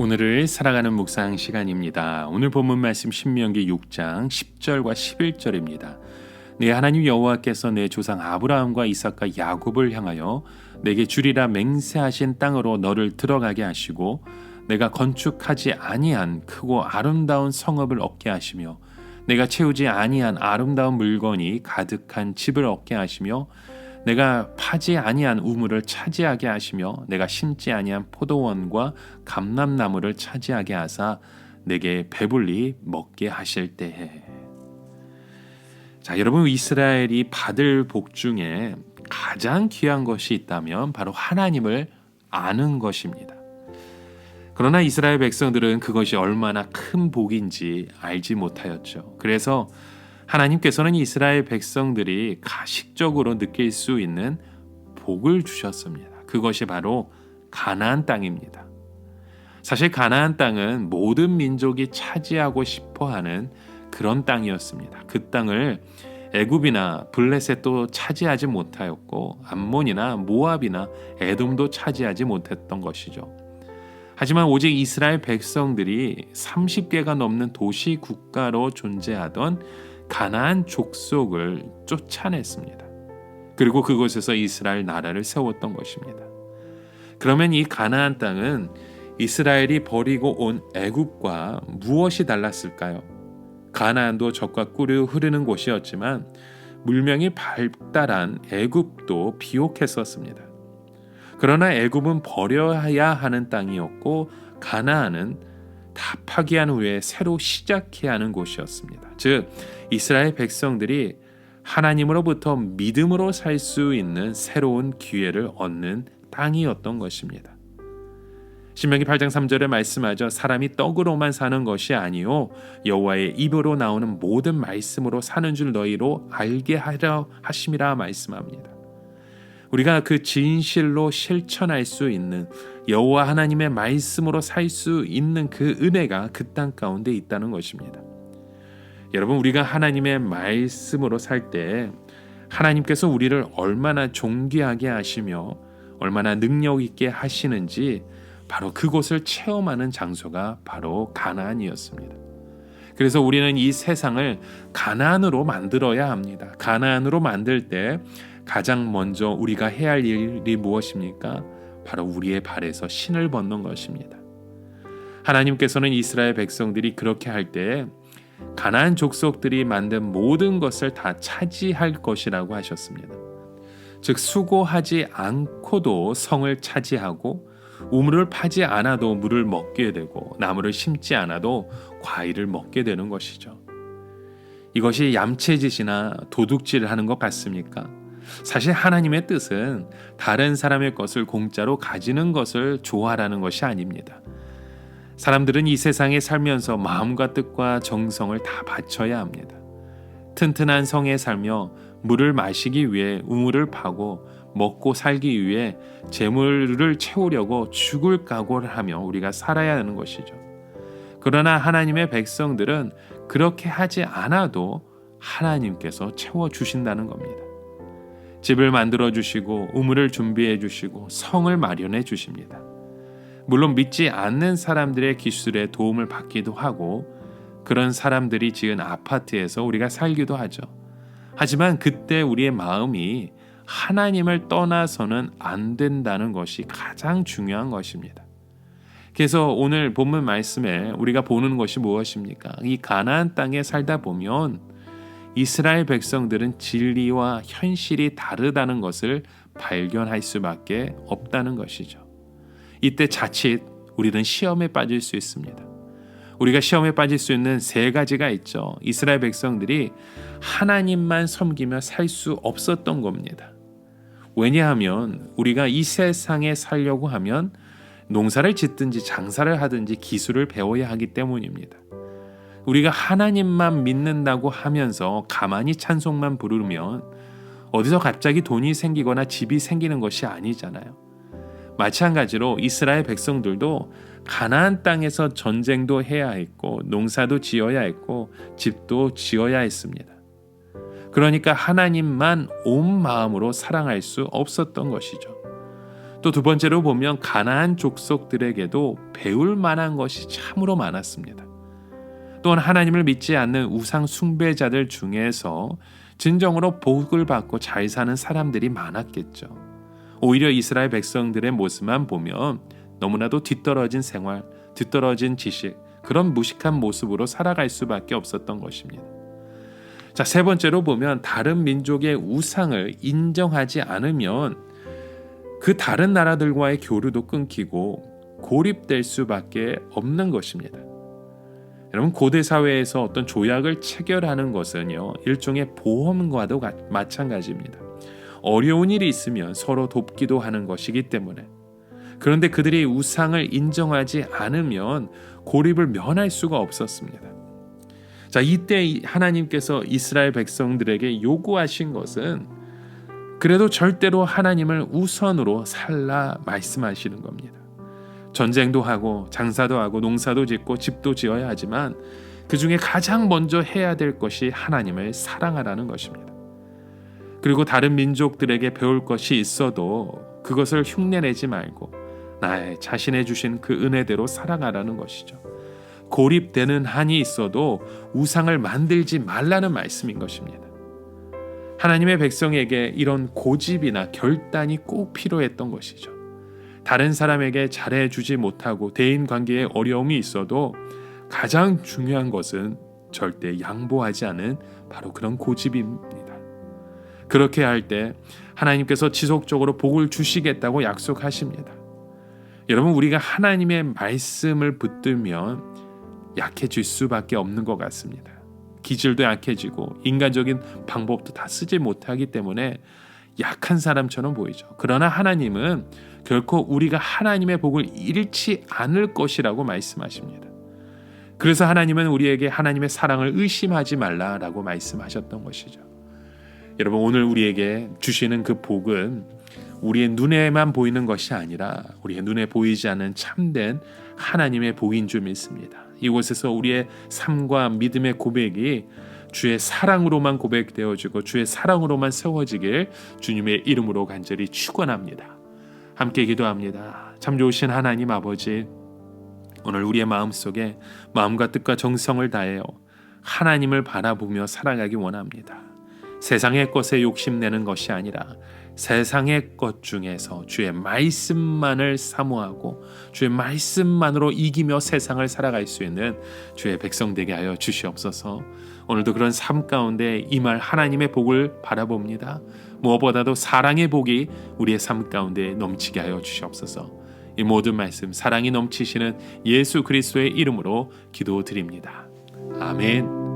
오늘을 살아가는 묵상 시간입니다. 오늘 본문 말씀 신명기 6장 10절과 11절입니다. 네 하나님 여호와께서 내 조상 아브라함과 이삭과 야곱을 향하여 내게 주리라 맹세하신 땅으로 너를 들어가게 하시고 내가 건축하지 아니한 크고 아름다운 성읍을 얻게 하시며 내가 채우지 아니한 아름다운 물건이 가득한 집을 얻게 하시며 내가 파지 아니한 우물을 차지하게 하시며 내가 심지 아니한 포도원과 감람나무를 차지하게 하사 내게 배불리 먹게 하실 때에. 자, 여러분, 이스라엘이 받을 복 중에 가장 귀한 것이 있다면 바로 하나님을 아는 것입니다. 그러나 이스라엘 백성들은 그것이 얼마나 큰 복인지 알지 못하였죠. 그래서 하나님께서는 이스라엘 백성들이 가식적으로 느낄 수 있는 복을 주셨습니다. 그것이 바로 가나안 땅입니다. 사실 가나안 땅은 모든 민족이 차지하고 싶어하는 그런 땅이었습니다. 그 땅을 애굽이나 블레셋도 차지하지 못하였고 암몬이나 모압이나 에돔도 차지하지 못했던 것이죠. 하지만 오직 이스라엘 백성들이 30개가 넘는 도시 국가로 존재하던 가나안 족속을 쫓아냈습니다. 그리고 그곳에서 이스라엘 나라를 세웠던 것입니다. 그러면 이 가나안 땅은 이스라엘이 버리고 온 애굽과 무엇이 달랐을까요? 가나안도 젖과 꿀이 흐르는 곳이었지만 물명이 발달한 애굽도 비옥했었습니다. 그러나 애굽은 버려야 하는 땅이었고 가나안은 다 파기한 후에 새로 시작해야 하는 곳이었습니다. 즉 이스라엘 백성들이 하나님으로부터 믿음으로 살 수 있는 새로운 기회를 얻는 땅이었던 것입니다. 신명기 8장 3절에 말씀하죠. 사람이 떡으로만 사는 것이 아니요 여호와의 입으로 나오는 모든 말씀으로 사는 줄 너희로 알게 하려 하심이라 말씀합니다. 우리가 그 진실로 실천할 수 있는 여호와 하나님의 말씀으로 살 수 있는 그 은혜가 그 땅 가운데 있다는 것입니다. 여러분, 우리가 하나님의 말씀으로 살 때 하나님께서 우리를 얼마나 존귀하게 하시며 얼마나 능력 있게 하시는지 바로 그곳을 체험하는 장소가 바로 가나안이었습니다. 그래서 우리는 이 세상을 가나안으로 만들어야 합니다. 가나안으로 만들 때 가장 먼저 우리가 해야 할 일이 무엇입니까? 바로 우리의 발에서 신을 벗는 것입니다. 하나님께서는 이스라엘 백성들이 그렇게 할 때 가나안 족속들이 만든 모든 것을 다 차지할 것이라고 하셨습니다. 즉 수고하지 않고도 성을 차지하고 우물을 파지 않아도 물을 먹게 되고 나무를 심지 않아도 과일을 먹게 되는 것이죠. 이것이 얌체짓이나 도둑질을 하는 것 같습니까? 사실 하나님의 뜻은 다른 사람의 것을 공짜로 가지는 것을 좋아하라는 것이 아닙니다. 사람들은 이 세상에 살면서 마음과 뜻과 정성을 다 바쳐야 합니다. 튼튼한 성에 살며 물을 마시기 위해 우물을 파고 먹고 살기 위해 재물을 채우려고 죽을 각오를 하며 우리가 살아야 하는 것이죠. 그러나 하나님의 백성들은 그렇게 하지 않아도 하나님께서 채워주신다는 겁니다. 집을 만들어 주시고 우물을 준비해 주시고 성을 마련해 주십니다. 물론 믿지 않는 사람들의 기술에 도움을 받기도 하고 그런 사람들이 지은 아파트에서 우리가 살기도 하죠. 하지만 그때 우리의 마음이 하나님을 떠나서는 안 된다는 것이 가장 중요한 것입니다. 그래서 오늘 본문 말씀에 우리가 보는 것이 무엇입니까? 이 가나안 땅에 살다 보면 이스라엘 백성들은 진리와 현실이 다르다는 것을 발견할 수밖에 없다는 것이죠. 이때 자칫 우리는 시험에 빠질 수 있습니다. 우리가 시험에 빠질 수 있는 세 가지가 있죠. 이스라엘 백성들이 하나님만 섬기며 살 수 없었던 겁니다. 왜냐하면 우리가 이 세상에 살려고 하면 농사를 짓든지 장사를 하든지 기술을 배워야 하기 때문입니다. 우리가 하나님만 믿는다고 하면서 가만히 찬송만 부르면 어디서 갑자기 돈이 생기거나 집이 생기는 것이 아니잖아요. 마찬가지로 이스라엘 백성들도 가나안 땅에서 전쟁도 해야 했고 농사도 지어야 했고 집도 지어야 했습니다. 그러니까 하나님만 온 마음으로 사랑할 수 없었던 것이죠. 또 두 번째로 보면 가나안 족속들에게도 배울 만한 것이 참으로 많았습니다. 또한 하나님을 믿지 않는 우상 숭배자들 중에서 진정으로 복을 받고 잘 사는 사람들이 많았겠죠. 오히려 이스라엘 백성들의 모습만 보면 너무나도 뒤떨어진 생활, 뒤떨어진 지식, 그런 무식한 모습으로 살아갈 수밖에 없었던 것입니다. 자, 세 번째로 보면 다른 민족의 우상을 인정하지 않으면 그 다른 나라들과의 교류도 끊기고 고립될 수밖에 없는 것입니다. 여러분, 고대 사회에서 어떤 조약을 체결하는 것은요, 일종의 보험과도 마찬가지입니다. 어려운 일이 있으면 서로 돕기도 하는 것이기 때문에. 그런데 그들이 우상을 인정하지 않으면 고립을 면할 수가 없었습니다. 자, 이때 하나님께서 이스라엘 백성들에게 요구하신 것은 그래도 절대로 하나님을 우선으로 살라 말씀하시는 겁니다. 전쟁도 하고 장사도 하고 농사도 짓고 집도 지어야 하지만 그 중에 가장 먼저 해야 될 것이 하나님을 사랑하라는 것입니다. 그리고 다른 민족들에게 배울 것이 있어도 그것을 흉내내지 말고 나의 자신의 주신 그 은혜대로 살아가라는 것이죠. 고립되는 한이 있어도 우상을 만들지 말라는 말씀인 것입니다. 하나님의 백성에게 이런 고집이나 결단이 꼭 필요했던 것이죠. 다른 사람에게 잘해주지 못하고 대인관계에 어려움이 있어도 가장 중요한 것은 절대 양보하지 않은 바로 그런 고집입니다. 그렇게 할 때 하나님께서 지속적으로 복을 주시겠다고 약속하십니다. 여러분, 우리가 하나님의 말씀을 붙들면 약해질 수밖에 없는 것 같습니다. 기질도 약해지고 인간적인 방법도 다 쓰지 못하기 때문에 약한 사람처럼 보이죠. 그러나 하나님은 결코 우리가 하나님의 복을 잃지 않을 것이라고 말씀하십니다. 그래서 하나님은 우리에게 하나님의 사랑을 의심하지 말라라고 말씀하셨던 것이죠. 여러분, 오늘 우리에게 주시는 그 복은 우리의 눈에만 보이는 것이 아니라 우리의 눈에 보이지 않는 참된 하나님의 복인 줄 믿습니다. 이곳에서 우리의 삶과 믿음의 고백이 주의 사랑으로만 고백되어지고 주의 사랑으로만 세워지길 주님의 이름으로 간절히 축원합니다. 함께 기도합니다. 참 좋으신 하나님 아버지, 오늘 우리의 마음속에 마음과 뜻과 정성을 다하여 하나님을 바라보며 살아가기 원합니다. 세상의 것에 욕심내는 것이 아니라 세상의 것 중에서 주의 말씀만을 사모하고 주의 말씀만으로 이기며 세상을 살아갈 수 있는 주의 백성 되게 하여 주시옵소서. 오늘도 그런 삶 가운데 임할 하나님의 복을 바라봅니다. 무엇보다도 사랑의 복이 우리의 삶 가운데 넘치게 하여 주시옵소서. 이 모든 말씀 사랑이 넘치시는 예수 그리스도의 이름으로 기도드립니다. 아멘.